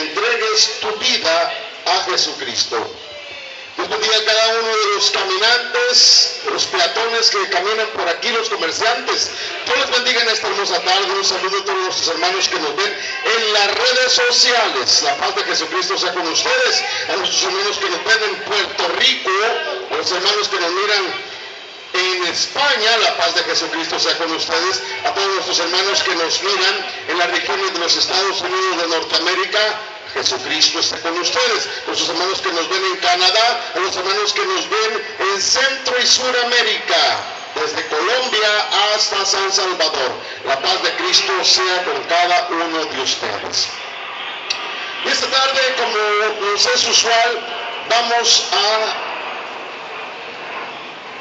entregues tu vida a Jesucristo. Dios bendiga a cada uno de los caminantes, los peatones que caminan por aquí, los comerciantes. Dios les bendiga en esta hermosa tarde. Un saludo a todos nuestros hermanos que nos ven en las redes sociales. La paz de Jesucristo sea con ustedes. A nuestros hermanos que nos ven en Puerto Rico, a los hermanos que nos miran en España, la paz de Jesucristo sea con ustedes. A todos nuestros hermanos que nos miran en las regiones de los Estados Unidos de Norteamérica, Jesucristo está con ustedes. A los hermanos que nos ven en Canadá, a los hermanos que nos ven en Centro y Suramérica, desde Colombia hasta San Salvador. La paz de Cristo sea con cada uno de ustedes. Y esta tarde, como nos es usual, vamos a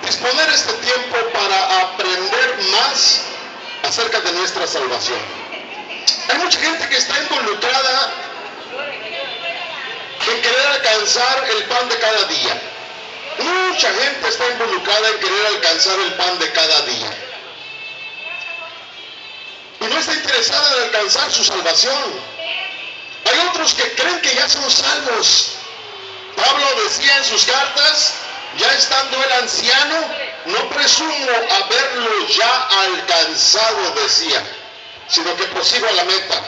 disponer este tiempo para aprender más acerca de nuestra salvación. Hay mucha gente que está involucrada en querer alcanzar el pan de cada día. Mucha gente está involucrada en querer alcanzar el pan de cada día. Y no está interesada en alcanzar su salvación. Hay otros que creen que ya son salvos. Pablo decía en sus cartas, ya estando el anciano, no presumo haberlo ya alcanzado, decía, sino que prosigo a la meta.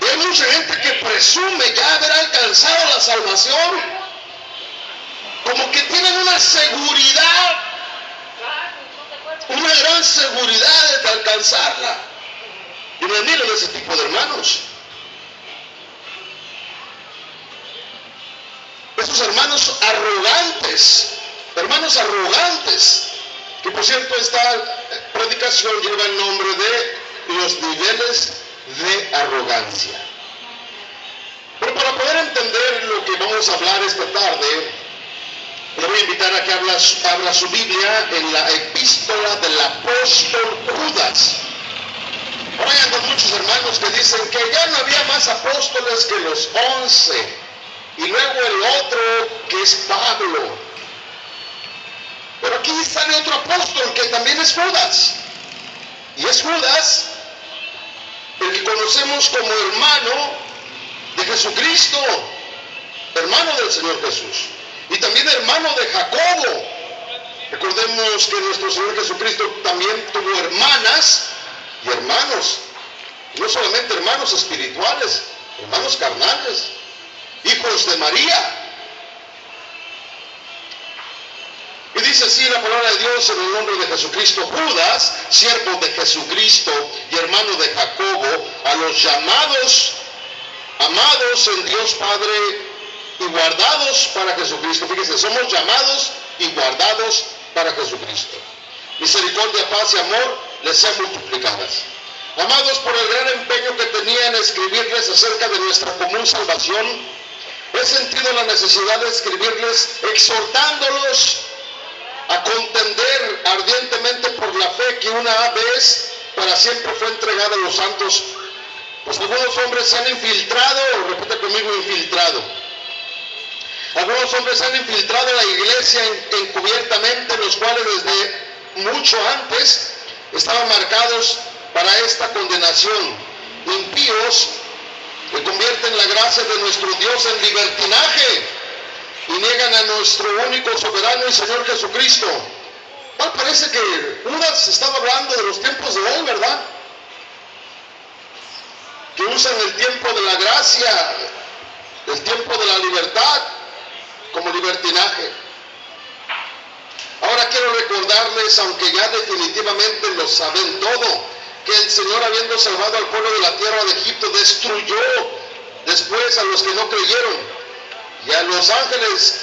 Y hay mucha gente que presume ya haber alcanzado la salvación, como que tienen una seguridad, una gran seguridad de alcanzarla. Y me admiro de ese tipo de hermanos. Esos hermanos arrogantes, que por cierto esta predicación lleva el nombre de los niveles de arrogancia. Pero para poder entender lo que vamos a hablar esta tarde, le voy a invitar a que abra su Biblia en la epístola del apóstol Judas. Ahora hay muchos hermanos que dicen que ya no había más apóstoles que los 11. Y luego el otro que es Pablo. Pero aquí sale otro apóstol que también es Judas. Y es Judas el que conocemos como hermano de Jesucristo, hermano del Señor Jesús. Y también hermano de Jacobo. Recordemos que nuestro Señor Jesucristo también tuvo hermanas y hermanos. No solamente hermanos espirituales, hermanos carnales. Hijos de María. Y dice así la palabra de Dios en el nombre de Jesucristo: Judas, siervo de Jesucristo y hermano de Jacobo, a los llamados, amados en Dios Padre y guardados para Jesucristo. Fíjense, somos llamados y guardados para Jesucristo. Misericordia, paz y amor les sean multiplicadas. Amados, por el gran empeño que tenía en escribirles acerca de nuestra común salvación, he sentido la necesidad de escribirles exhortándolos a contender ardientemente por la fe que una vez para siempre fue entregada a los santos. Pues algunos hombres se han infiltrado, repite conmigo, infiltrado. Algunos hombres se han infiltrado en la iglesia encubiertamente, los cuales desde mucho antes estaban marcados para esta condenación. Impíos que convierten la gracia de nuestro Dios en libertinaje y niegan a nuestro único soberano y Señor Jesucristo. Parece que Judas estaba hablando de los tiempos de hoy, ¿verdad? Que usan el tiempo de la gracia, el tiempo de la libertad, como libertinaje. Ahora quiero recordarles, aunque ya definitivamente lo saben todo, que el Señor, habiendo salvado al pueblo de la tierra de Egipto, destruyó después a los que no creyeron, y a los ángeles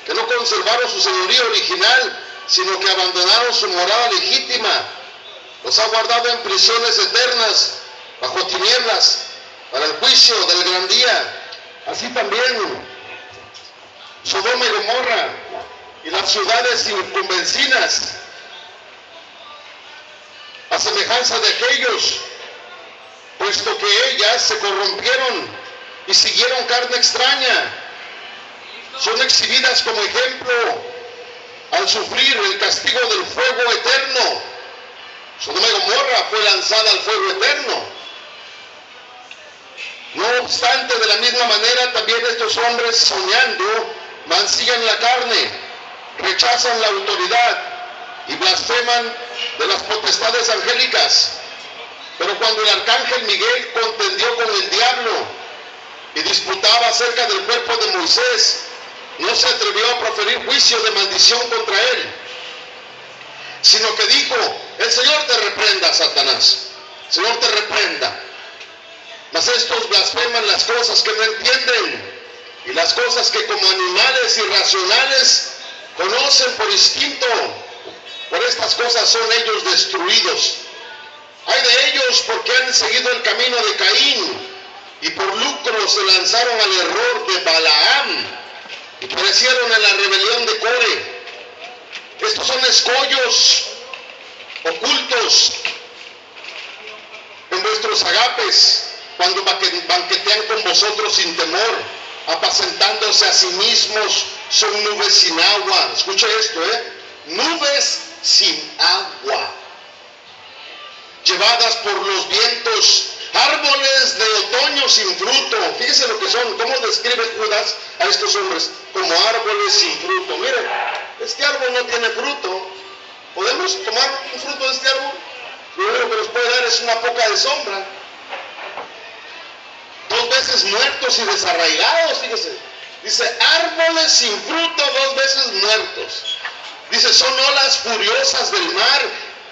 que no conservaron su señoría original, sino que abandonaron su morada legítima, los ha guardado en prisiones eternas, bajo tinieblas, para el juicio del gran día. Así también Sodoma y Gomorra y las ciudades circunvecinas, a semejanza de aquellos, puesto que ellas se corrompieron y siguieron carne extraña, son exhibidas como ejemplo al sufrir el castigo del fuego eterno. Sodoma y Gomorra fue lanzada al fuego eterno. obstante, de la misma manera, también estos hombres, soñando, mancillan la carne, rechazan la autoridad y blasfeman de las potestades angélicas. Pero cuando el arcángel Miguel contendió con el diablo y disputaba acerca del cuerpo de Moisés, no se atrevió a proferir juicio de maldición contra él, sino que dijo: el Señor te reprenda, Satanás, el Señor te reprenda. Mas estos blasfeman las cosas que no entienden, y las cosas que como animales irracionales conocen por instinto. Por estas cosas son ellos destruidos. Ay de ellos, porque han seguido el camino de Caín, y por lucro se lanzaron al error de Balaam, y perecieron en la rebelión de Core. Estos son escollos ocultos en vuestros agapes, cuando banquetean con vosotros sin temor, apacentándose a sí mismos. Son nubes sin agua. Escucha esto, nubes sin agua, llevadas por los vientos, árboles de otoño sin fruto. Fíjese lo que son. ¿Cómo describe Judas a estos hombres? Como árboles sin fruto. Miren, este árbol no tiene fruto. ¿Podemos tomar un fruto de este árbol? Lo único que nos puede dar es una poca de sombra. 2 veces muertos y desarraigados, fíjese. Dice, árboles sin fruto, 2 veces muertos. Dice, son olas furiosas del mar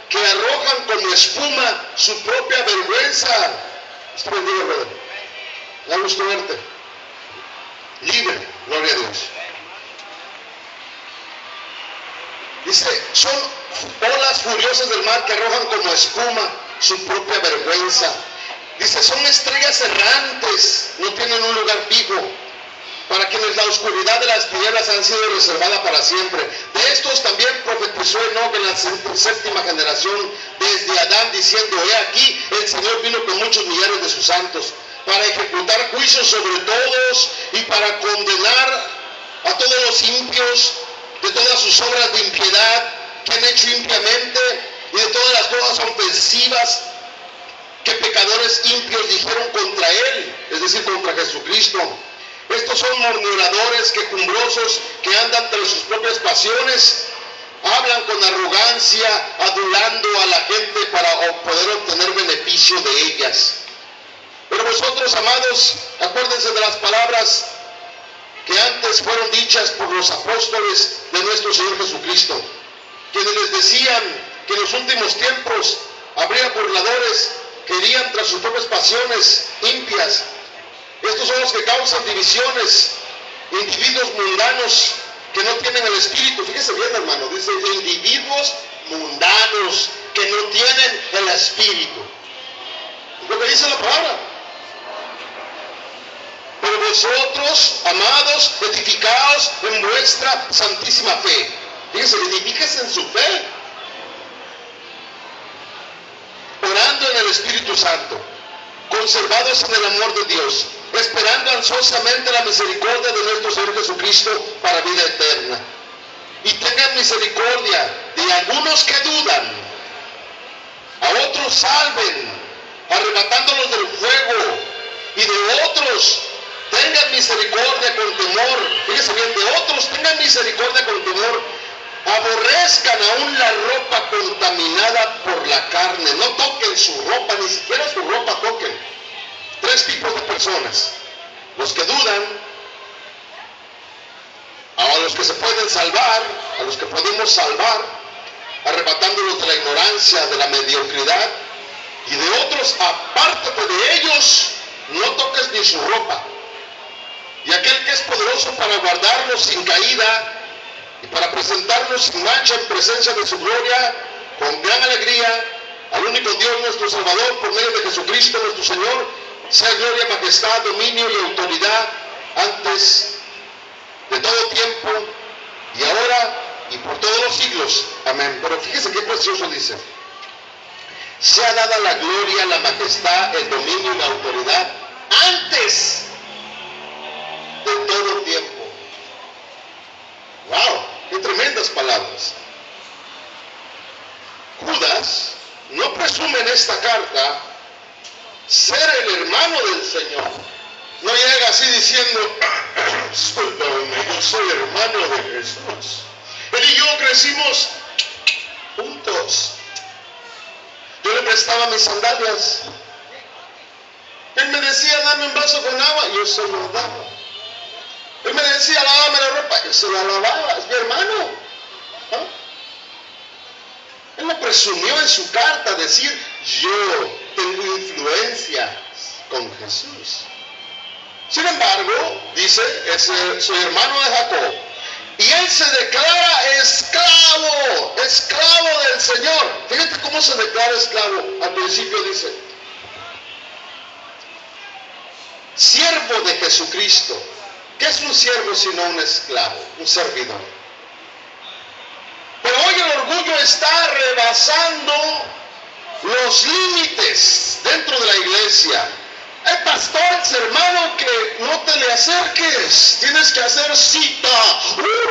que arrojan como espuma su propia vergüenza. Está bendigo, brother. Da gusto verte. Libre, gloria a Dios. Dice, son olas furiosas del mar que arrojan como espuma su propia vergüenza. Dice, son estrellas errantes, no tienen un lugar fijo, para quienes la oscuridad de las tinieblas han sido reservada para siempre. De estos también profetizó Enoc en la 7ª generación, desde Adán, diciendo: he aquí, el Señor vino con muchos millares de sus santos, para ejecutar juicios sobre todos y para condenar a todos los impios de todas sus obras de impiedad que han hecho impiamente, y de todas las cosas ofensivas que pecadores impios dijeron contra él, es decir, contra Jesucristo. Estos son murmuradores, quejumbrosos, que andan tras sus propias pasiones, hablan con arrogancia, adulando a la gente para poder obtener beneficio de ellas. Pero vosotros, amados, acuérdense de las palabras que antes fueron dichas por los apóstoles de nuestro Señor Jesucristo, quienes les decían que en los últimos tiempos habría burladores que irían tras sus propias pasiones impias. Estos son los que causan divisiones, individuos mundanos que no tienen el Espíritu. Fíjese bien, hermano, dice individuos mundanos que no tienen el Espíritu. Es lo que dice la palabra. Pero vosotros, amados, edificaos en vuestra santísima fe. Fíjese, edifíquese en su fe, orando en el Espíritu Santo, conservados en el amor de Dios, esperando ansiosamente la misericordia de nuestro Señor Jesucristo para vida eterna. Y tengan misericordia de algunos que dudan, a otros salven, arrebatándolos del fuego, y de otros tengan misericordia con temor. Fíjense bien, de otros tengan misericordia con temor. Aborrezcan aún la ropa contaminada por la carne. No toquen su ropa, ni siquiera su ropa toquen. 3 tipos de personas: los que dudan, a los que se pueden salvar, a los que podemos salvar, arrebatándolos de la ignorancia, de la mediocridad, y de otros, apártate de ellos, no toques ni su ropa. Y aquel que es poderoso para guardarnos sin caída y para presentarnos sin mancha en presencia de su gloria, con gran alegría, al único Dios nuestro Salvador, por medio de Jesucristo nuestro Señor, sea gloria, majestad, dominio y autoridad antes de todo tiempo, y ahora y por todos los siglos. Amén. Pero fíjese qué precioso dice: sea dada la gloria, la majestad, el dominio y la autoridad antes de todo tiempo. ¡Wow! ¡Qué tremendas palabras! Judas no presume en esta carta ser el hermano del Señor. No llega así diciendo, discúlpame, yo soy hermano de Jesús. Él y yo crecimos juntos. Yo le prestaba mis sandalias. Él me decía, dame un vaso con agua, yo se lo daba. Él me decía, lávame la ropa, yo se la lavaba, es mi hermano. ¿Ah? Él me presumió en su carta decir, yo tengo influencia con Jesús. Sin embargo, dice, soy hermano de Jacob. Y él se declara esclavo del Señor. Fíjate cómo se declara esclavo. Al principio dice, siervo de Jesucristo. ¿Qué es un siervo sino un esclavo, un servidor? Pero hoy el orgullo está rebasando los límites dentro de la iglesia. Hay pastores, hermano, que no te le acerques. Tienes que hacer cita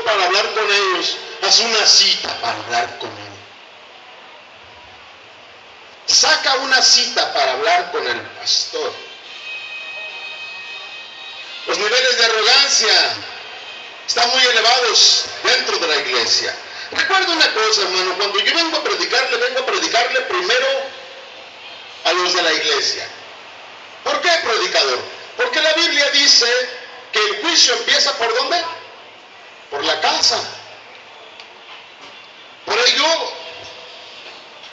para hablar con ellos. Haz una cita para hablar con ellos. Saca una cita para hablar con el pastor. Los niveles de arrogancia están muy elevados dentro de la iglesia. Recuerda una cosa, hermano, cuando yo vengo a predicarle primero a los de la iglesia. ¿Por qué, predicador? Porque la Biblia dice que el juicio empieza ¿por dónde? Por la casa. Por ello,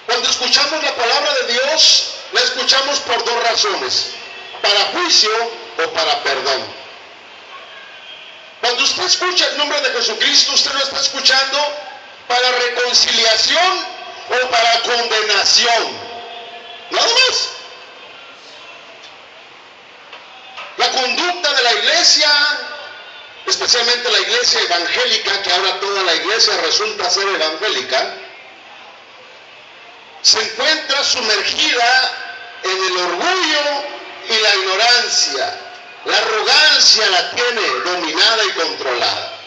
cuando escuchamos la palabra de Dios, la escuchamos por dos razones: para juicio o para perdón. Cuando usted escucha el nombre de Jesucristo, usted lo está escuchando para reconciliación o para condenación. Nada más. La conducta de la iglesia, especialmente la iglesia evangélica, que ahora toda la iglesia resulta ser evangélica, se encuentra sumergida en el orgullo y la ignorancia. La arrogancia la tiene dominada y controlada.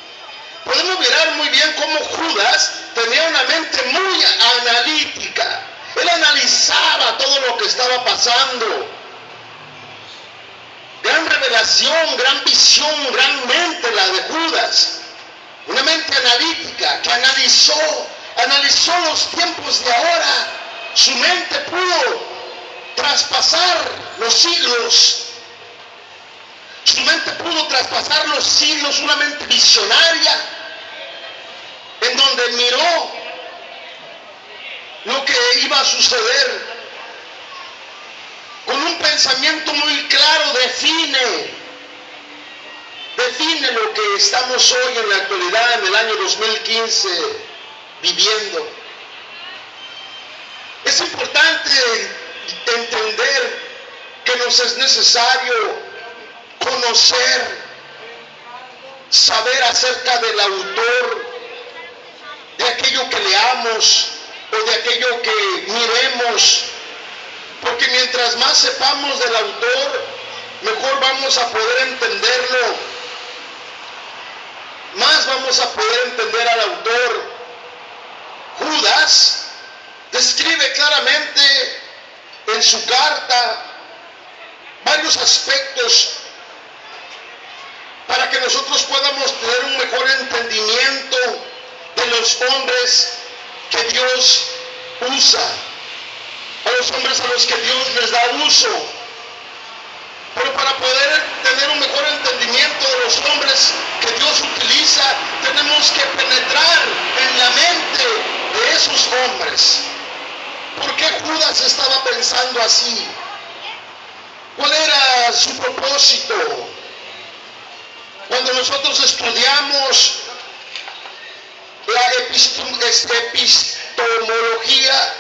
Podemos mirar muy bien cómo Judas tenía una mente muy analítica. Él analizaba todo lo que estaba pasando. Gran revelación, gran visión, gran mente la de Judas. Una mente analítica que analizó los tiempos de ahora. Su mente pudo traspasar los siglos. Su mente pudo traspasar los siglos, una mente visionaria, en donde miró lo que iba a suceder. Con un pensamiento muy claro define lo que estamos hoy en la actualidad, en el año 2015, viviendo. Es importante entender que nos es necesario conocer, saber acerca del autor, de aquello que leamos o de aquello que miremos, porque mientras más sepamos del autor, mejor vamos a poder entenderlo, más vamos a poder entender al autor. Judas describe claramente en su carta varios aspectos para que nosotros podamos tener un mejor entendimiento de los hombres que Dios usa, a los hombres a los que Dios les da uso. Pero para poder tener un mejor entendimiento de los hombres que Dios utiliza, tenemos que penetrar en la mente de esos hombres. ¿Por qué Judas estaba pensando así? ¿Cuál era su propósito? Cuando nosotros estudiamos la epistemología,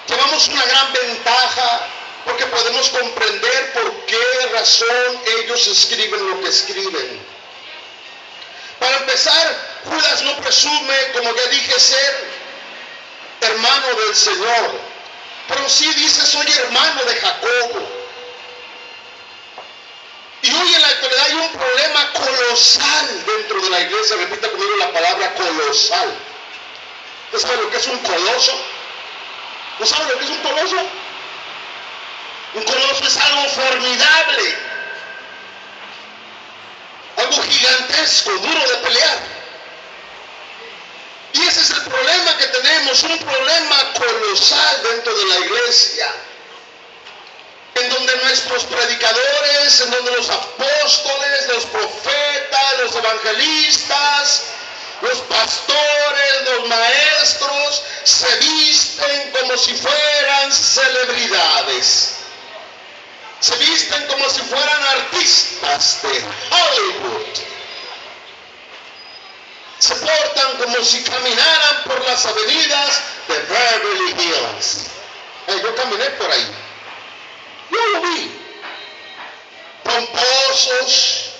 llevamos una gran ventaja porque podemos comprender por qué razón ellos escriben lo que escriben. Para empezar, Judas no presume, como ya dije, ser hermano del Señor, pero sí dice: soy hermano de Jacobo. Y hoy en la actualidad hay un problema colosal dentro de la iglesia. Repita conmigo la palabra colosal. ¿Usted sabe lo que es un coloso? ¿No sabe lo que es un coloso? Un coloso es algo formidable, algo gigantesco, duro de pelear. Y ese es el problema que tenemos, un problema colosal dentro de la iglesia, en donde nuestros predicadores, en donde los apóstoles, los profetas, los evangelistas, los pastores, los maestros, se visten como si fueran celebridades. Se visten como si fueran artistas de Hollywood. Se portan como si caminaran por las avenidas de Beverly Hills. Yo caminé por ahí. Yo lo vi. Pomposos,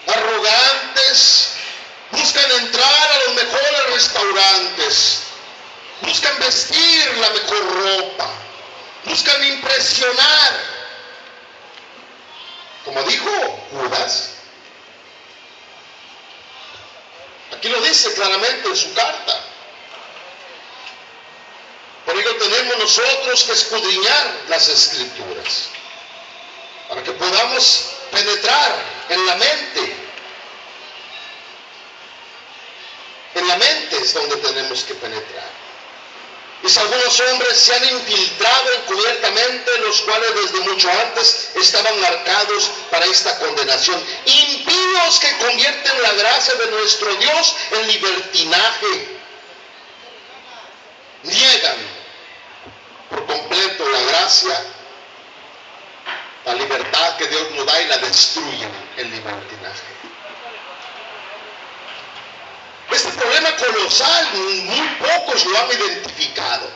arrogantes, buscan entrar a los mejores restaurantes, buscan vestir la mejor ropa, buscan impresionar. Como dijo Judas, aquí lo dice claramente en su carta. Por ello tenemos nosotros que escudriñar las Escrituras, para que podamos penetrar en la mente. En la mente es donde tenemos que penetrar. Y si algunos hombres se han infiltrado encubiertamente, los cuales desde mucho antes estaban marcados para esta condenación, impíos que convierten la gracia de nuestro Dios en libertinaje, niegan por completo la gracia, la libertad que Dios nos da, y la destruyen en libertinaje. Este problema colosal, muy pocos lo han identificado.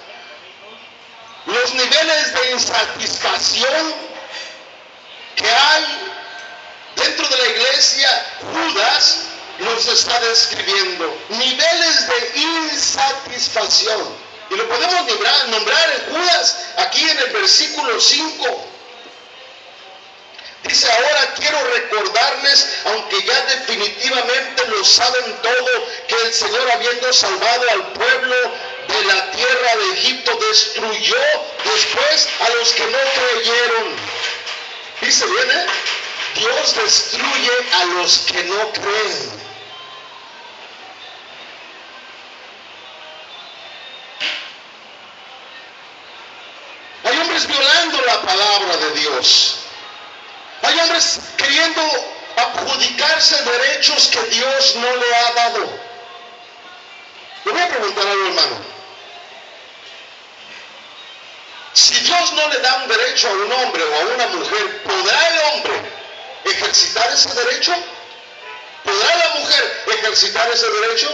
Los niveles de insatisfacción que hay dentro de la iglesia, Judas los está describiendo. Niveles de insatisfacción. Y lo podemos nombrar en Judas, aquí en el versículo 5. Dice: ahora quiero recordarles, aunque ya definitivamente lo saben todo, que el Señor, habiendo salvado al pueblo de la tierra de Egipto, destruyó después a los que no creyeron. Dice bien, Dios destruye a los que no creen. Hay hombres violando la palabra de Dios. Hay hombres queriendo adjudicarse derechos que Dios no le ha dado. Le voy a preguntar algo, hermano. Si Dios no le da un derecho a un hombre o a una mujer, ¿podrá el hombre ejercitar ese derecho? ¿Podrá la mujer ejercitar ese derecho?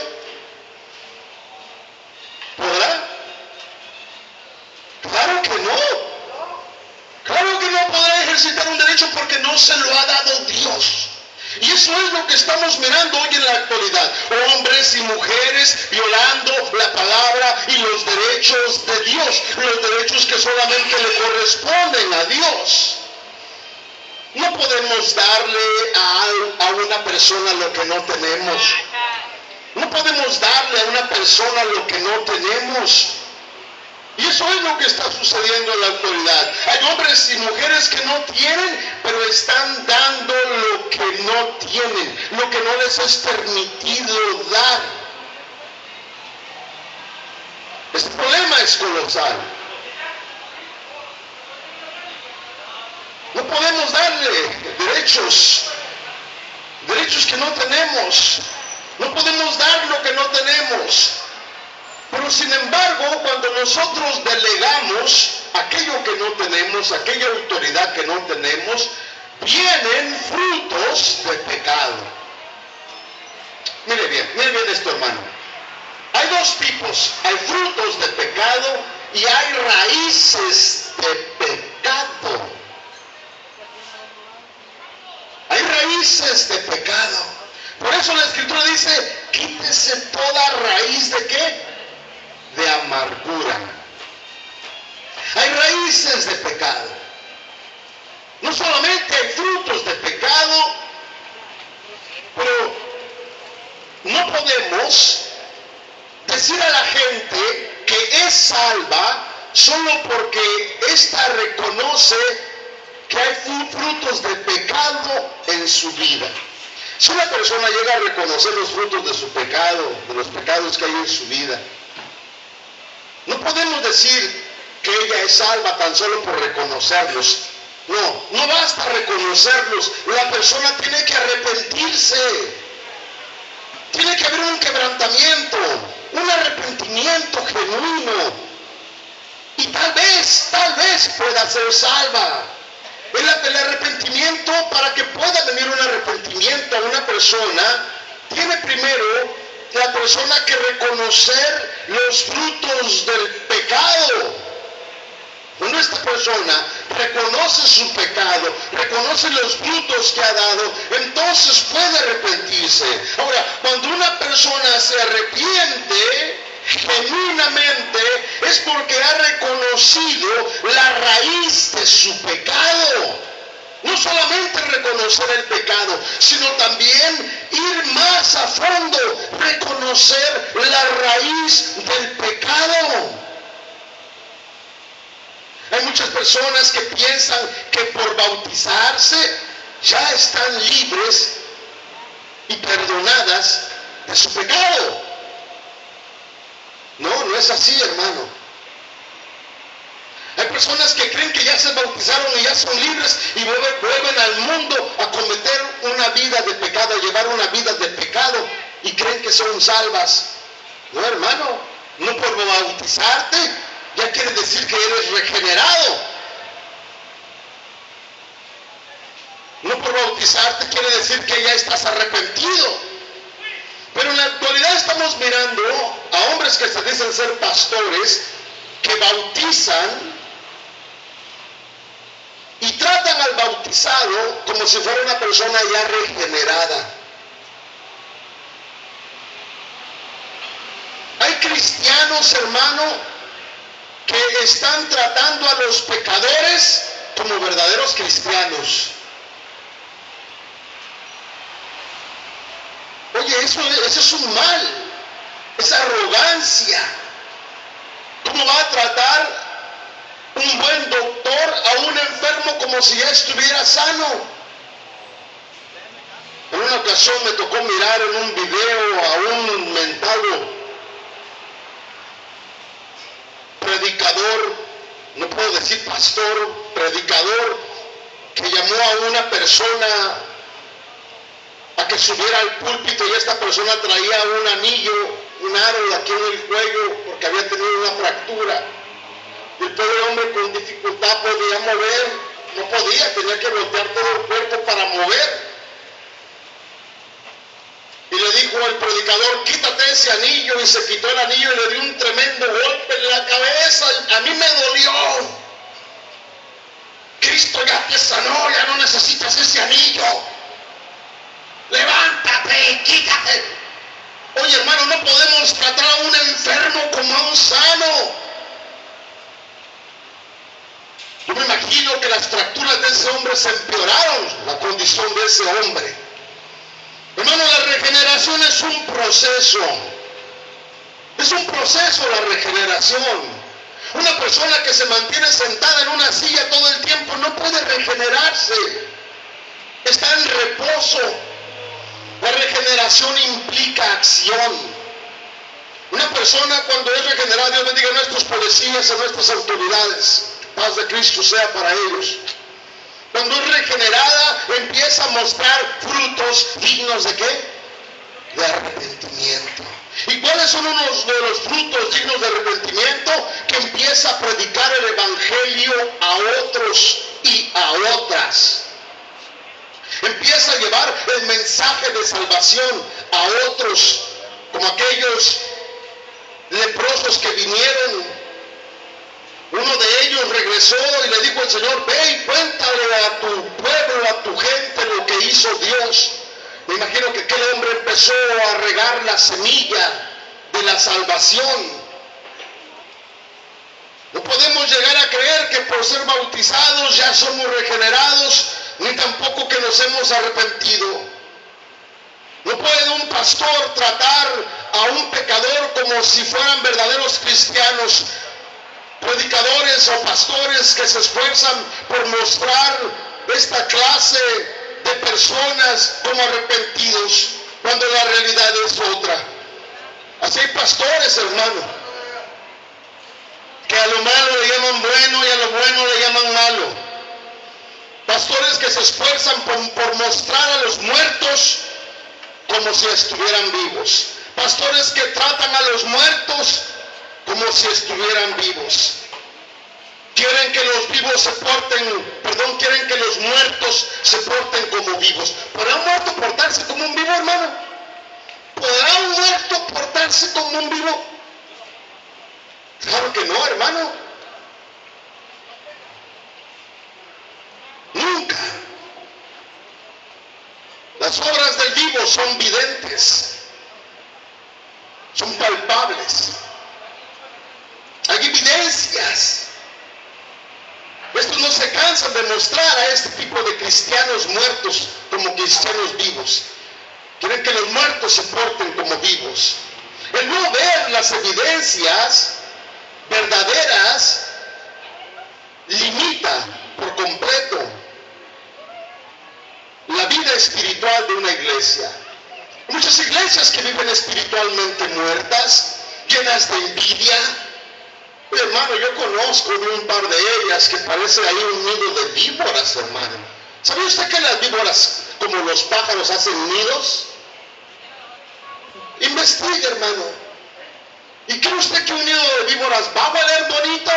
¿Podrá? Claro que no. Claro que no podrá ejercitar un derecho porque no se lo ha dado Dios. Y eso es lo que estamos mirando hoy en la actualidad. Hombres y mujeres violando la palabra y los derechos de Dios. Los derechos que solamente le corresponden a Dios. No podemos darle a una persona lo que no tenemos. No podemos darle a una persona lo que no tenemos. Y eso es lo que está sucediendo en la actualidad. Hay hombres y mujeres que no tienen, pero están dando lo que no tienen, lo que no les es permitido dar. Este problema es colosal. No podemos darle derechos que no tenemos. No podemos dar lo que no tenemos. Pero sin embargo, cuando nosotros delegamos aquello que no tenemos, aquella autoridad que no tenemos, vienen frutos de pecado. Mire bien esto, hermano. Hay dos tipos: hay frutos de pecado y hay raíces de pecado. Hay raíces de pecado. Por eso la Escritura dice: quítese toda raíz de ¿qué? De amargura. Hay raíces de pecado. No solamente hay frutos de pecado, pero no podemos decir a la gente que es salva solo porque ésta reconoce que hay frutos de pecado en su vida. Si una persona llega a reconocer los frutos de su pecado, de los pecados que hay en su vida, no podemos decir que ella es salva tan solo por reconocerlos. No, no basta reconocerlos. La persona tiene que arrepentirse. Tiene que haber un quebrantamiento, un arrepentimiento genuino. Y tal vez pueda ser salva. El arrepentimiento, para que pueda venir un arrepentimiento a una persona, tiene primero la persona que reconocer los frutos del pecado. Cuando esta persona reconoce su pecado, reconoce los frutos que ha dado, entonces puede arrepentirse. Ahora, cuando una persona se arrepiente genuinamente, es porque ha reconocido la raíz de su pecado. No solamente reconocer el pecado, sino también ir más a fondo, reconocer la raíz del pecado. Hay muchas personas que piensan que por bautizarse ya están libres y perdonadas de su pecado. No, no es así, hermano. Hay personas que creen que ya se bautizaron y ya son libres y vuelven al mundo a cometer una vida de pecado, a llevar una vida de pecado y creen que son salvas. No, hermano, no por bautizarte ya quiere decir que eres regenerado. No por bautizarte quiere decir que ya estás arrepentido. Pero en la actualidad estamos mirando a hombres que se dicen ser pastores, que bautizan y tratan al bautizado como si fuera una persona ya regenerada. Hay cristianos, hermano, que están tratando a los pecadores como verdaderos cristianos. Oye, eso es un mal, es arrogancia. ¿Cómo va a tratar un buen doctor a un enfermo como si ya estuviera sano? En una ocasión me tocó mirar en un video a un mentado predicador, no puedo decir pastor, predicador, que llamó a una persona a que subiera al púlpito y esta persona traía un anillo, un aro aquí en el cuello porque había tenido una fractura. Y el pobre hombre con dificultad podía mover, no podía, tenía que voltear todo el cuerpo para mover. Y le dijo al predicador, quítate ese anillo, y se quitó el anillo y le dio un tremendo golpe en la cabeza. A mí me dolió. Cristo ya te sanó, ya no necesitas ese anillo. Levántate, quítate. Oye, hermano, no podemos tratar a un enfermo como a un sano. Yo me imagino que las fracturas de ese hombre se empeoraron, la condición de ese hombre. Hermano, la regeneración es un proceso. Es un proceso la regeneración. Una persona que se mantiene sentada en una silla todo el tiempo no puede regenerarse. Está en reposo. La regeneración implica acción. Una persona cuando es regenerada, Dios bendiga a nuestros policías, a nuestras autoridades, paz de Cristo sea para ellos. Cuando es regenerada, empieza a mostrar frutos dignos ¿de qué? De arrepentimiento. ¿Y cuáles son unos de los frutos dignos de arrepentimiento? Que empieza a predicar el evangelio a otros y a otras. Empieza a llevar el mensaje de salvación a otros, como aquellos leprosos que vinieron. Uno de ellos regresó y le dijo al Señor, ve y cuéntale a tu pueblo, a tu gente lo que hizo Dios. Me imagino que aquel hombre empezó a regar la semilla de la salvación. No podemos llegar a creer que por ser bautizados ya somos regenerados, ni tampoco que nos hemos arrepentido. No puede un pastor tratar a un pecador como si fueran verdaderos cristianos. predicadores o pastores que se esfuerzan por mostrar esta clase de personas como arrepentidos, cuando la realidad es otra. Así hay pastores, hermano, que a lo malo le llaman bueno y a lo bueno le llaman malo. Pastores que se esfuerzan por mostrar a los muertos como si estuvieran vivos. Pastores que tratan a los muertos como si estuvieran vivos. Quieren que los vivos quieren que los muertos se porten como vivos. ¿Podrá un muerto portarse como un vivo, hermano? ¿Podrá un muerto portarse como un vivo? Claro que no, hermano. Nunca. Las obras del vivo son videntes, son palpables. Hay evidencias. Estos no se cansan de mostrar a este tipo de cristianos muertos como cristianos vivos. Quieren que los muertos se porten como vivos. El no ver las evidencias verdaderas limita por completo la vida espiritual de una iglesia. Muchas iglesias que viven espiritualmente muertas, llenas de envidia. Hermano, yo conozco de un par de ellas que parece ahí un nido de víboras, hermano. ¿Sabe usted que las víboras, como los pájaros, hacen nidos? Investigue, hermano. ¿Y cree usted que un nido de víboras va a valer bonito?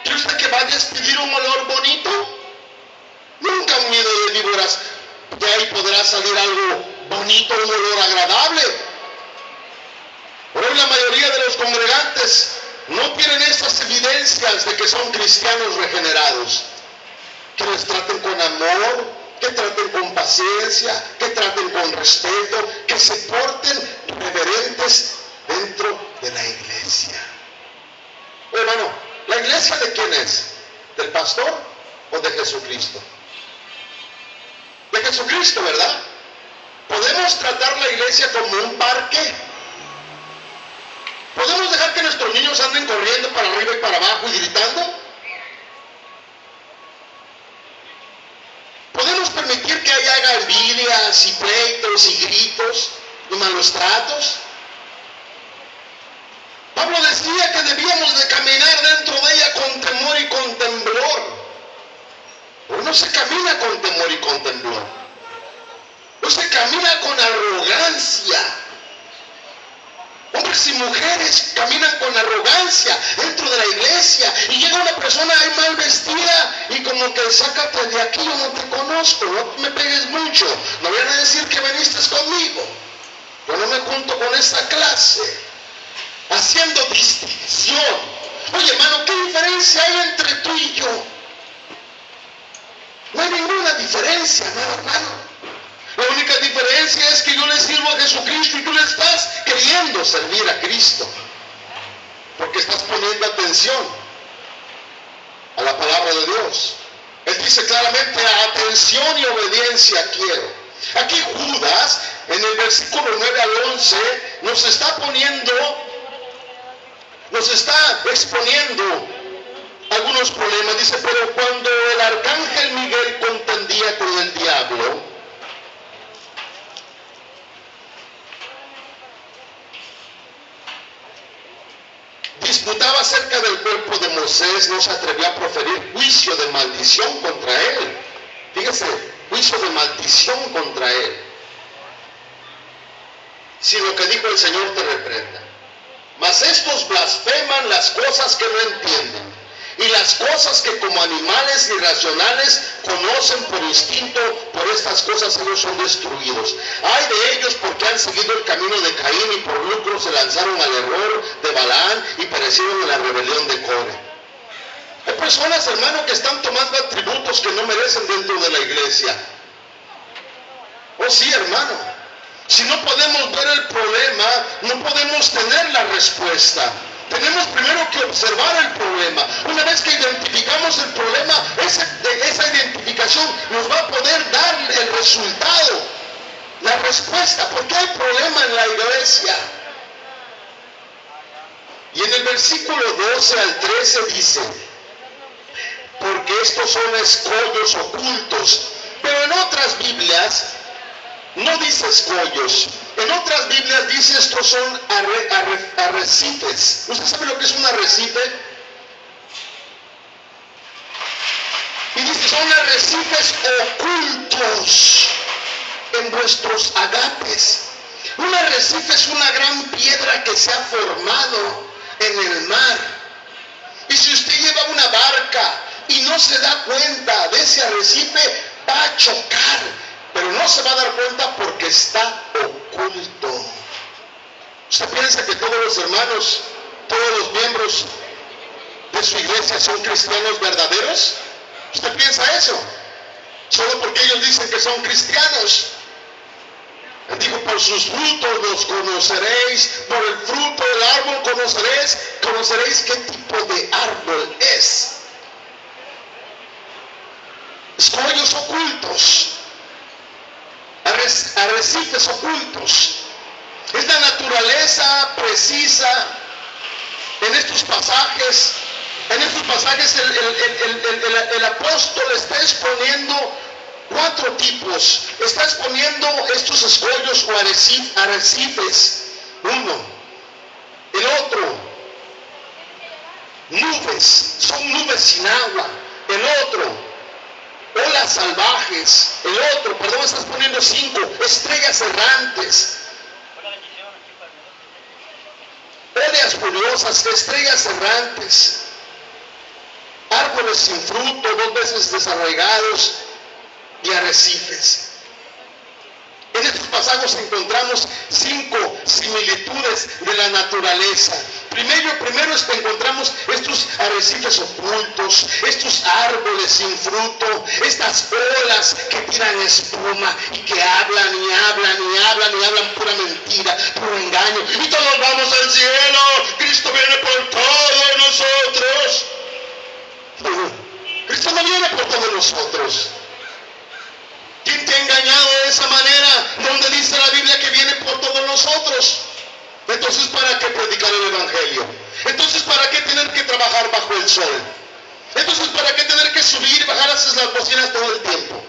¿Cree usted que va a despedir un olor bonito? Nunca un nido de víboras, de ahí podrá salir algo bonito, un olor agradable. Por hoy la mayoría de los congregantes no tienen estas evidencias de que son cristianos regenerados. Que les traten con amor, que traten con paciencia, que traten con respeto, que se porten reverentes dentro de la iglesia. Hermano, ¿la iglesia de quién es? ¿Del pastor o de Jesucristo? De Jesucristo, ¿verdad? ¿Podemos tratar la iglesia como un parque? ¿Podemos dejar que nuestros niños anden corriendo para arriba y para abajo y gritando? ¿Podemos permitir que haya envidias y pleitos y gritos y malos tratos? Pablo decía que debíamos de caminar dentro de ella con temor y con temblor. Pero no se camina con temor y con temblor. No se camina con arrogancia. Hombres y mujeres caminan con arrogancia dentro de la iglesia y llega una persona ahí mal vestida y como que sácate de aquí, yo no te conozco, no me pegues mucho, no vayan a decir que viniste conmigo, yo no me junto con esta clase, haciendo distinción. Oye, hermano, ¿qué diferencia hay entre tú y yo? No hay ninguna diferencia, ¿no, hermano? La única diferencia es que yo le sirvo a Jesucristo y tú le estás queriendo servir a Cristo. Porque estás poniendo atención a la palabra de Dios. Él dice claramente, atención y obediencia quiero. Aquí Judas, en el versículo 9 al 11, nos está exponiendo algunos problemas. Dice, pero cuando el arcángel Miguel contendía con el diablo, disputaba acerca del cuerpo de Moisés, no se atrevió a proferir juicio de maldición contra él. Fíjese, juicio de maldición contra él. Sino que dijo, el Señor te reprenda. Mas estos blasfeman las cosas que no entienden, y las cosas que como animales irracionales conocen por instinto, por estas cosas ellos son destruidos. Ay de ellos porque han seguido el camino de Caín y por lucro se lanzaron al error de Balaán y perecieron en la rebelión de Core. Hay personas, hermano, que están tomando atributos que no merecen dentro de la iglesia. Oh sí, hermano. Si no podemos ver el problema, no podemos tener la respuesta. Tenemos primero que observar el problema. Una vez que identificamos el problema, esa identificación nos va a poder dar el resultado, la respuesta. ¿Por qué hay problema en la iglesia? Y en el versículo 12 al 13 dice, porque estos son escollos ocultos. Pero en otras Biblias no dice escollos. En otras Biblias dice estos son arrecifes. ¿Usted sabe lo que es un arrecife? Y dice, son arrecifes ocultos en vuestros agapes. Un arrecife es una gran piedra que se ha formado en el mar. Y si usted lleva una barca y no se da cuenta de ese arrecife, va a chocar, pero no se va a dar cuenta porque está oculto. ¿Usted piensa que todos los hermanos, todos los miembros de su iglesia son cristianos verdaderos? ¿Usted piensa eso? Solo porque ellos dicen que son cristianos. Dijo, por sus frutos los conoceréis, por el fruto del árbol conoceréis qué tipo de árbol es. Escollos ocultos, arrecifes ocultos. Es la naturaleza precisa en estos pasajes. En estos pasajes el apóstol está exponiendo 4 tipos. Está exponiendo estos escollos o arrecifes. Uno. El otro, nubes. Son nubes sin agua. El otro, olas salvajes. El otro, estás poniendo 5. Estrellas errantes. Olas furiosas, estrellas errantes. Árboles sin fruto, 2 veces desarraigados, y arrecifes. En estos pasajes encontramos 5 similitudes de la naturaleza. Primero encontramos estos arrecifes ocultos, estos árboles sin fruto, estas olas que tiran espuma y que hablan y hablan y hablan y hablan pura mentira, puro engaño. Y todos vamos al cielo, Cristo viene por todos nosotros. Cristo no viene por todos nosotros. ¿Quién te ha engañado de esa manera? Donde dice la Biblia que viene por todos nosotros. Entonces, ¿para qué predicar el Evangelio? Entonces, ¿para qué tener que trabajar bajo el sol? Entonces, ¿para qué tener que subir y bajar las bocinas todo el tiempo?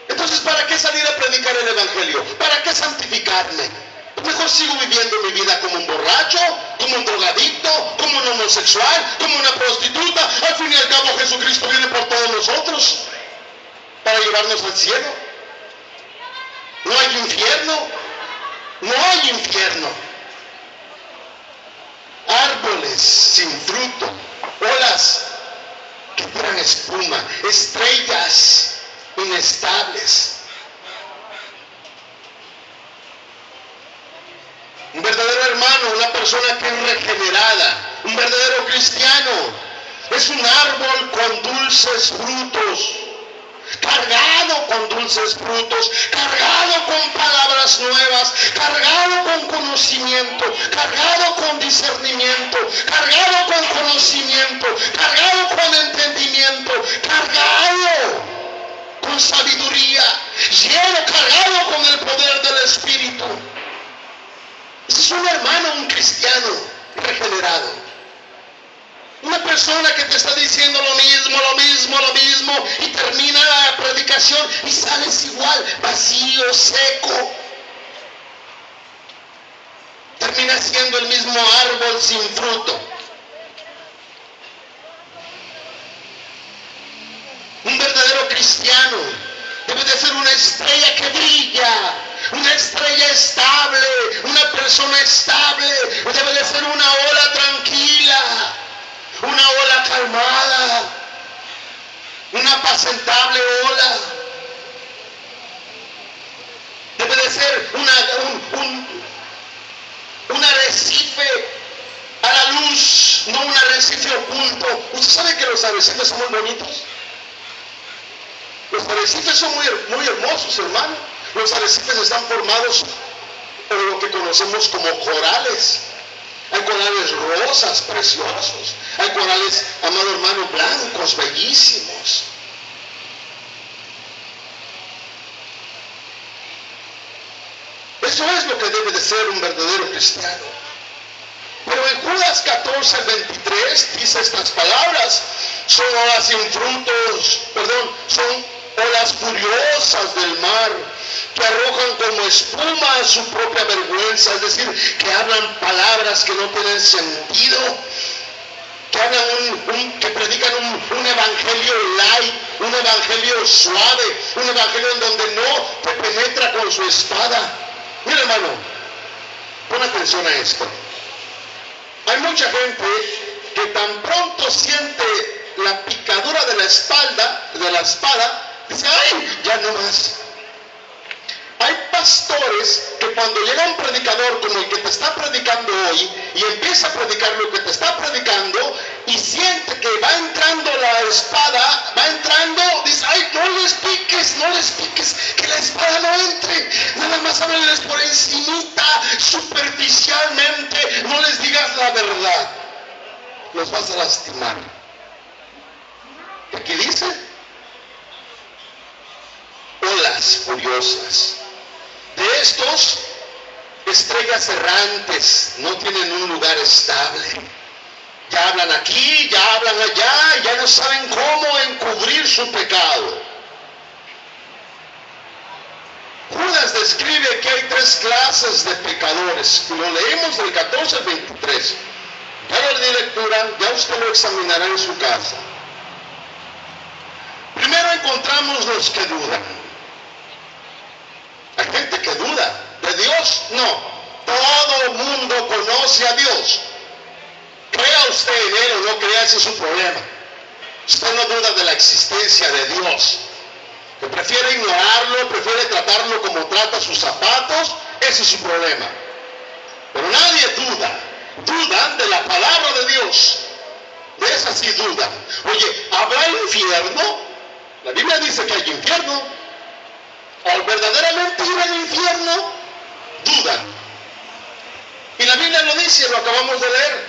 Entonces, ¿para qué salir a predicar el Evangelio? ¿Para qué santificarme? Mejor sigo viviendo mi vida como un borracho, como un drogadicto, como un homosexual, como una prostituta. Al fin y al cabo, Jesucristo viene por todos nosotros para llevarnos al cielo. No hay infierno. No hay infierno. Árboles sin fruto, olas que tiran espuma, estrellas inestables. Un verdadero hermano, una persona que es regenerada, un verdadero cristiano, es un árbol con dulces frutos, cargado con dulces frutos, cargado con palabras nuevas, cargado con conocimiento, cargado con discernimiento, cargado con conocimiento, cargado con entendimiento, cargado con sabiduría, lleno, cargado con el poder del Espíritu. Este es un hermano, un cristiano regenerado. Una persona que te está diciendo lo mismo, y termina la predicación y sales igual, vacío, seco. Termina siendo el mismo árbol sin fruto. Un verdadero cristiano debe de ser una estrella que brilla, una estrella estable, una persona estable. Debe de ser una ola tranquila, una ola calmada, una apacentable ola. Debe de ser un arrecife a la luz, no un arrecife oculto. ¿Usted sabe que los arrecifes son muy bonitos? Los arrecifes son muy hermosos, hermano. Los arrecifes están formados por lo que conocemos como corales. Hay corales rosas, preciosos. Hay corales, amado hermano, blancos, bellísimos. Eso es lo que debe de ser un verdadero cristiano. Pero Pero en Judas 14:23 dice estas palabras: son olas sin frutos, son olas furiosas del mar, que arrojan como espuma a su propia vergüenza, es decir, que hablan palabras que no tienen sentido, que hablan que predican un evangelio light, un evangelio suave, un evangelio en donde no te penetra con su espada. Mira, hermano, pon atención a esto. Hay mucha gente que tan pronto siente la picadura de la espada, dice: ¡ay, ya no más! Hay pastores que cuando llega un predicador como el que te está predicando hoy y empieza a predicar lo que te está predicando y siente que va entrando la espada, dice: ¡ay, no les piques, que la espada no entre! Nada más háblenles por encimita, superficialmente, no les digas la verdad, los vas a lastimar. ¿Y aquí dice? Olas furiosas. De estos, estrellas errantes, no tienen un lugar estable. Ya hablan aquí, ya hablan allá, ya no saben cómo encubrir su pecado. Judas describe que hay 3 clases de pecadores. Lo leemos del 14 al 23. Ya lo di lectura, ya usted lo examinará en su casa. Primero encontramos los que dudan. Hay gente que duda. ¿De Dios? No. Todo el mundo conoce a Dios. Crea usted en Él o no crea, ese es su problema. Usted no duda de la existencia de Dios. Que prefiere ignorarlo, prefiere tratarlo como trata sus zapatos, ese es su problema. Pero nadie duda. Dudan de la palabra de Dios. De esa sí dudan. Oye, ¿habrá infierno? La Biblia dice que hay infierno. ¿O verdaderamente ir al infierno? Dudan. Y la Biblia lo dice, lo acabamos de leer.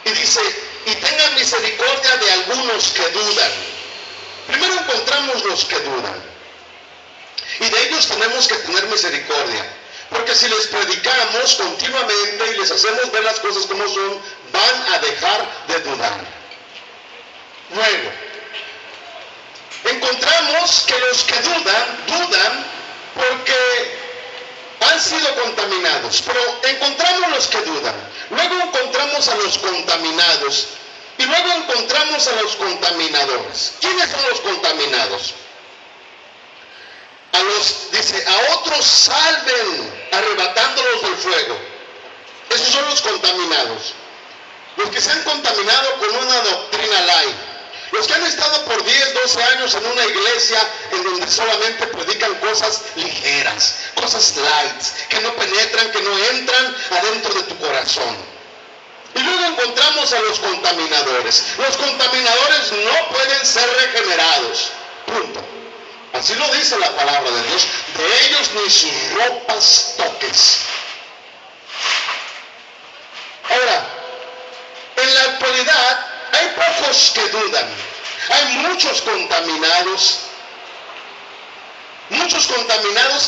Y dice: y tengan misericordia de algunos que dudan. Primero encontramos los que dudan. Y de ellos tenemos que tener misericordia. Porque si les predicamos continuamente y les hacemos ver las cosas como son, van a dejar de dudar. Luego, encontramos que los que dudan porque han sido contaminados. Pero encontramos los que dudan. Luego encontramos a los contaminados. Y luego encontramos a los contaminadores. ¿Quiénes son los contaminados? Dice: a otros salven, arrebatándolos del fuego. Esos son los contaminados. Los que se han contaminado con una doctrina light. Los que han estado por 10, 12 años en una iglesia en donde solamente predican cosas ligeras, cosas light, que no penetran, que no entran adentro de tu corazón. Y luego encontramos a los contaminadores. Los contaminadores no pueden ser regenerados. Punto. Así lo dice la palabra de Dios. De ellos ni sus ropas toques. Ahora, en la actualidad hay pocos que dudan. Hay muchos contaminados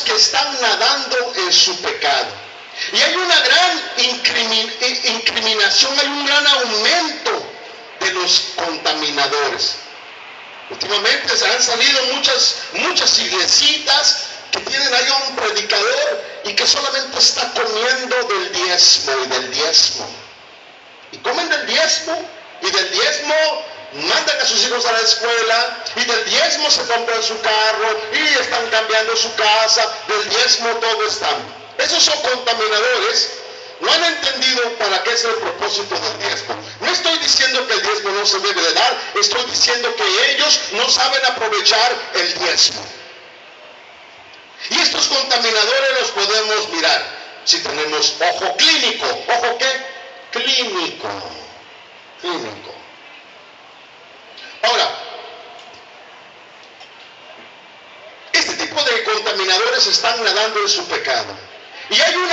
que están nadando en su pecado. Y hay una gran incriminación, hay un gran aumento de los contaminadores. Últimamente se han salido muchas iglesitas que tienen ahí a un predicador y que solamente está comiendo del diezmo y del diezmo. Y comen del diezmo y del diezmo mandan a sus hijos a la escuela y del diezmo se compran su carro y están cambiando su casa, del diezmo todo están. Esos son contaminadores. No han entendido para qué es el propósito del diezmo. No estoy diciendo que el diezmo no se debe de dar, estoy diciendo que ellos no saben aprovechar el diezmo. Y estos contaminadores los podemos mirar si tenemos ojo clínico. ¿Ojo qué? Clínico. Ahora, este tipo de contaminadores están nadando en su pecado. Y hay un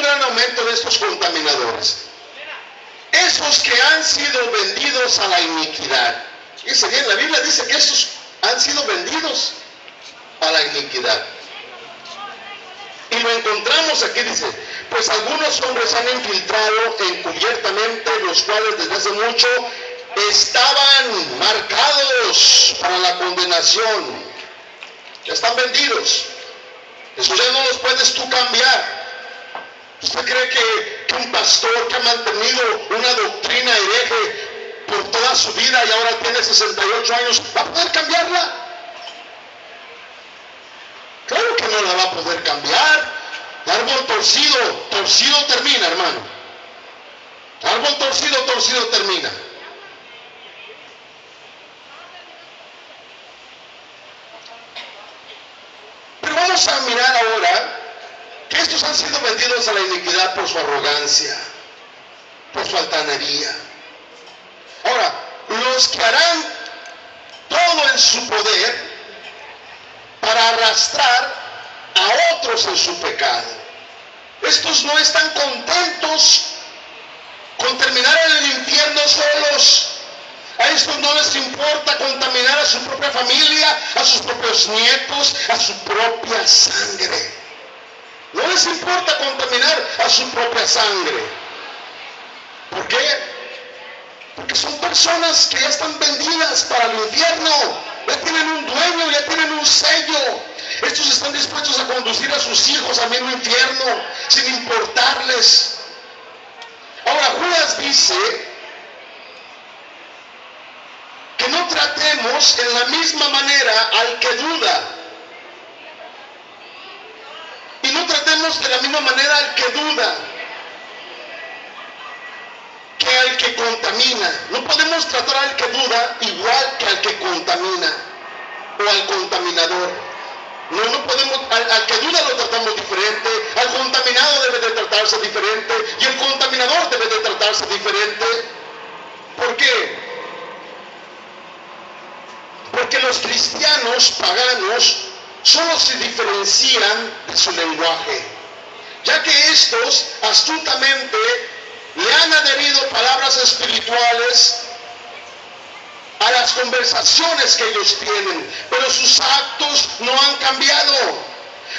gran aumento de estos contaminadores. Esos que han sido vendidos a la iniquidad. Fíjense bien, la Biblia dice que estos han sido vendidos a la iniquidad. Y lo encontramos aquí, dice, pues algunos hombres han infiltrado encubiertamente, los cuales desde hace mucho estaban marcados para la condenación. Ya están vendidos. Eso ya no los puedes tú cambiar. ¿Usted cree que un pastor que ha mantenido una doctrina hereje por toda su vida y ahora tiene 68 años, va a poder cambiarla? Claro que no la va a poder cambiar. Árbol torcido, torcido termina, hermano. Árbol torcido, torcido termina. Pero vamos a mirar ahora que estos han sido vendidos a la iniquidad por su arrogancia, por su altanería. Ahora, los que harán todo en su poder para arrastrar a otros en su pecado. Estos no están contentos con terminar en el infierno solos. A estos no les importa contaminar a su propia familia, a sus propios nietos, a su propia sangre. No les importa contaminar a su propia sangre. ¿Por qué? Porque son personas que ya están vendidas para el infierno. Ya tienen un dueño, ya tienen un sello. Estos están dispuestos a conducir a sus hijos al mismo infierno, sin importarles. Ahora, Judas dice que no tratemos en la misma manera al que duda. Y no tratemos de la misma manera al que duda que al que contamina. No podemos tratar al que duda igual que al que contamina o al contaminador. No podemos, al que duda lo tratamos diferente, al contaminado debe de tratarse diferente y el contaminador debe de tratarse diferente. ¿Por qué? Porque los cristianos paganos solo se diferencian de su lenguaje, ya que estos astutamente le han adherido palabras espirituales a las conversaciones que ellos tienen, pero sus actos no han cambiado.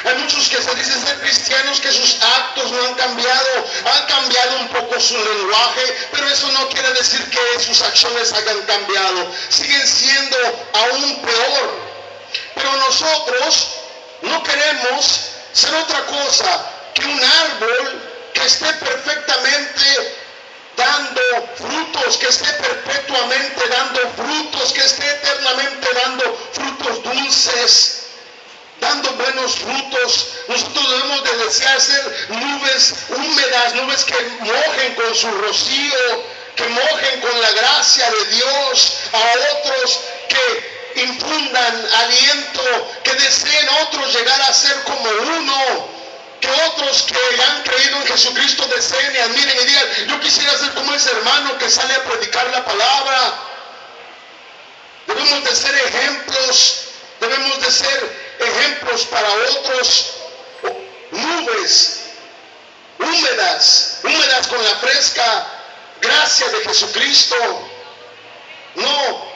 Hay muchos que se dicen ser cristianos que sus actos no han cambiado un poco su lenguaje, pero eso no quiere decir que sus acciones hayan cambiado, siguen siendo aún peor. Pero nosotros no queremos ser otra cosa que un árbol que esté perfectamente dando frutos, que esté perpetuamente dando frutos, que esté eternamente dando frutos dulces, dando buenos frutos. Nosotros debemos de desear ser nubes húmedas, nubes que mojen con su rocío, que mojen con la gracia de Dios a otros, que infundan aliento, que deseen otros llegar a ser como uno, que otros que han creído en Jesucristo deseen y admiren y digan: yo quisiera ser como ese hermano que sale a predicar la palabra. Debemos de ser ejemplos para otros, nubes húmedas con la fresca gracia de Jesucristo, no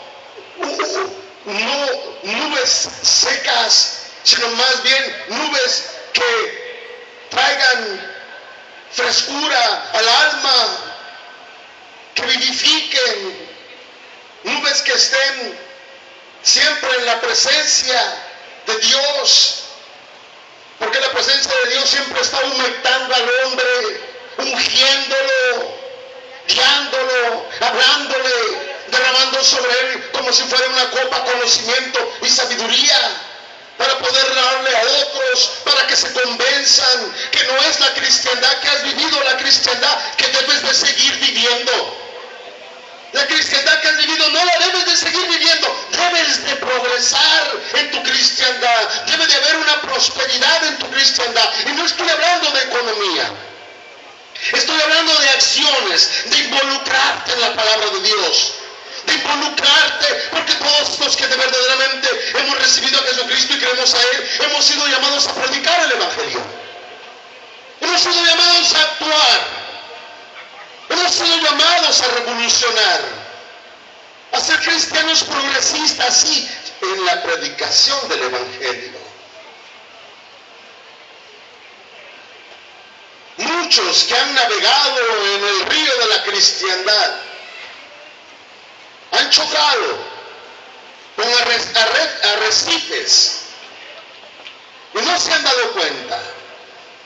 nubes secas, sino más bien nubes que traigan frescura al alma, que vivifiquen, nubes que estén siempre en la presencia de Dios, porque la presencia de Dios siempre está humectando al hombre, ungiéndolo, guiándolo, hablándole, derramando sobre él como si fuera una copa conocimiento y sabiduría, para poder darle a otros, para que se convenzan que no es la cristiandad que has vivido, la cristiandad que debes de seguir viviendo. La cristiandad que has vivido no la debes de seguir viviendo, debes de progresar en tu cristiandad, debe de haber una prosperidad en tu cristiandad. Y no estoy hablando de economía, estoy hablando de acciones, de involucrarte en la palabra de Dios, de involucrarte, porque todos los que de verdaderamente hemos recibido a Jesucristo y creemos a Él, hemos sido llamados a predicar el Evangelio, hemos sido llamados a actuar, hemos sido llamados a revolucionar, a ser cristianos progresistas, sí, en la predicación del Evangelio. muchos que han navegado en el río de la cristiandad han chocado con arrecifes y no se han dado cuenta.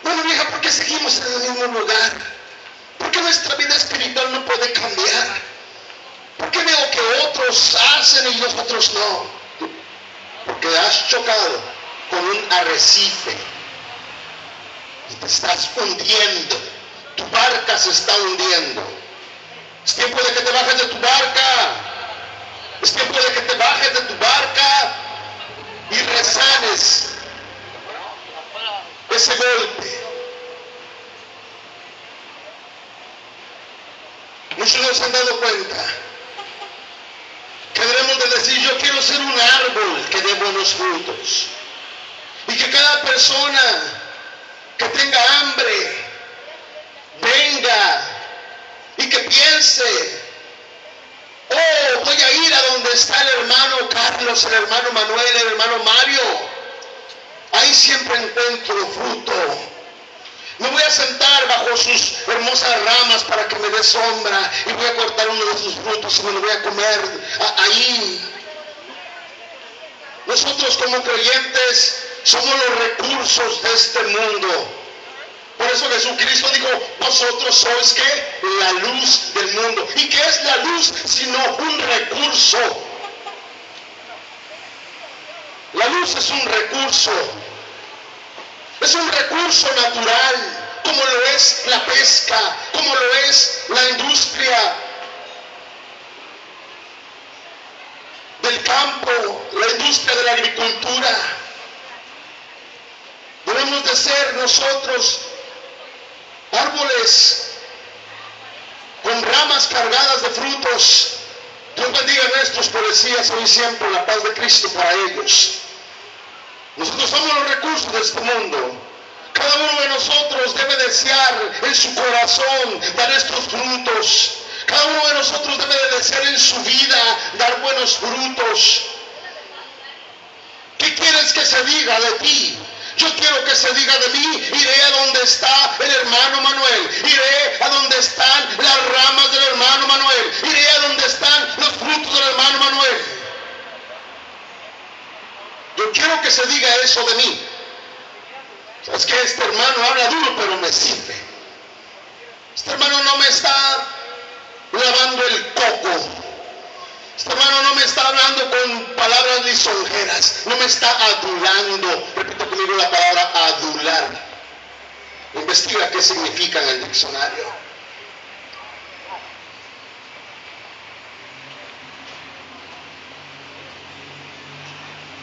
Bueno, vieja, ¿por qué seguimos en el mismo lugar? ¿Por qué nuestra vida espiritual no puede cambiar? ¿Por qué veo que otros hacen y nosotros no? Porque has chocado con un arrecife y te estás hundiendo. Tu barca se está hundiendo. Es tiempo de que te bajes de tu barca. Es tiempo de que te bajes de tu barca y resanes ese golpe. Muchos no se han dado cuenta que debemos de decir: yo quiero ser un árbol que dé buenos frutos, y que cada persona que tenga hambre venga y que piense: oh, voy a ir a donde está el hermano Carlos, el hermano Manuel, el hermano Mario, ahí siempre encuentro fruto. Me voy a sentar bajo sus hermosas ramas para que me dé sombra, y voy a cortar uno de sus frutos y me lo voy a comer ahí. Nosotros como creyentes somos los recursos de este mundo. Por eso Jesucristo dijo: vosotros sois ¿qué? La luz del mundo. ¿Y qué es la luz sino un recurso? La luz es un recurso. Es un recurso natural, como lo es la pesca, como lo es la industria del campo, la industria de la agricultura. Debemos de ser nosotros árboles con ramas cargadas de frutos. Dios bendiga a nuestros policías hoy y siempre, la paz de Cristo para ellos. Nosotros somos los recursos de este mundo. Cada uno de nosotros debe desear en su corazón dar estos frutos. Cada uno de nosotros debe de desear en su vida dar buenos frutos. ¿Qué quieres que se diga de ti? Yo quiero que se diga de mí: iré a donde está el hermano Manuel, iré a donde están las ramas del hermano Manuel, iré a donde están los frutos del hermano Manuel. Yo quiero que se diga eso de mí. Es que este hermano habla duro, pero me sirve. Este hermano no me está lavando el coco. Este hermano no me está hablando con palabras lisonjeras. No me está adulando. Repito conmigo la palabra adular. Investiga qué significa en el diccionario.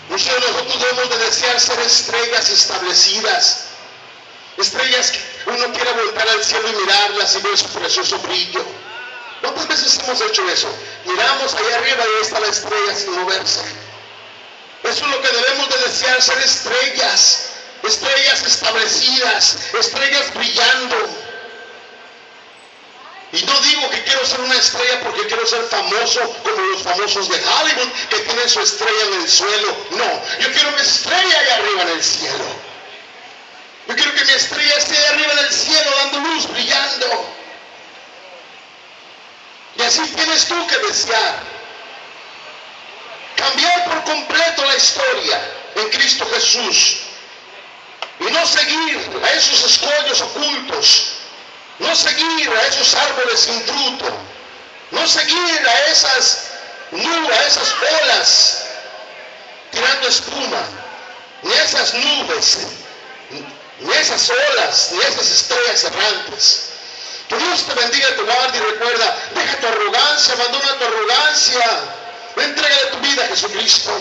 Muchos de nosotros debemos de desear ser estrellas establecidas. Estrellas que uno quiere voltar al cielo y mirarlas y ver su precioso brillo. ¿Cuántas veces hemos hecho eso? Miramos allá arriba y ahí está la estrella sin moverse. Eso es lo que debemos de desear: ser estrellas. Estrellas establecidas, estrellas brillando. Y no digo que quiero ser una estrella porque quiero ser famoso como los famosos de Hollywood que tienen su estrella en el suelo. No, yo quiero mi estrella allá arriba en el cielo. Yo quiero que mi estrella esté allá arriba en el cielo dando luz, brillando. Y así tienes tú que desear. Cambiar por completo la historia en Cristo Jesús. Y no seguir a esos escollos ocultos. No seguir a esos árboles sin fruto. No seguir a esas nubes, a esas olas tirando espuma. Ni esas nubes, ni esas olas, ni esas estrellas errantes. Que Dios te bendiga, te guarde y recuerda: deja tu arrogancia, abandona tu arrogancia. Entrégale tu vida a Jesucristo.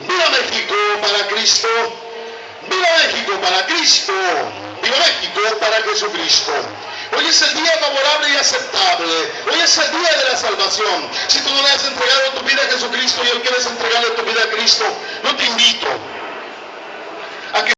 Viva México para Cristo. Viva México para Cristo. Viva México para Jesucristo. Hoy es el día favorable y aceptable. Hoy es el día de la salvación. Si tú no le has entregado tu vida a Jesucristo y hoy quieres entregarle tu vida a Cristo, yo te invito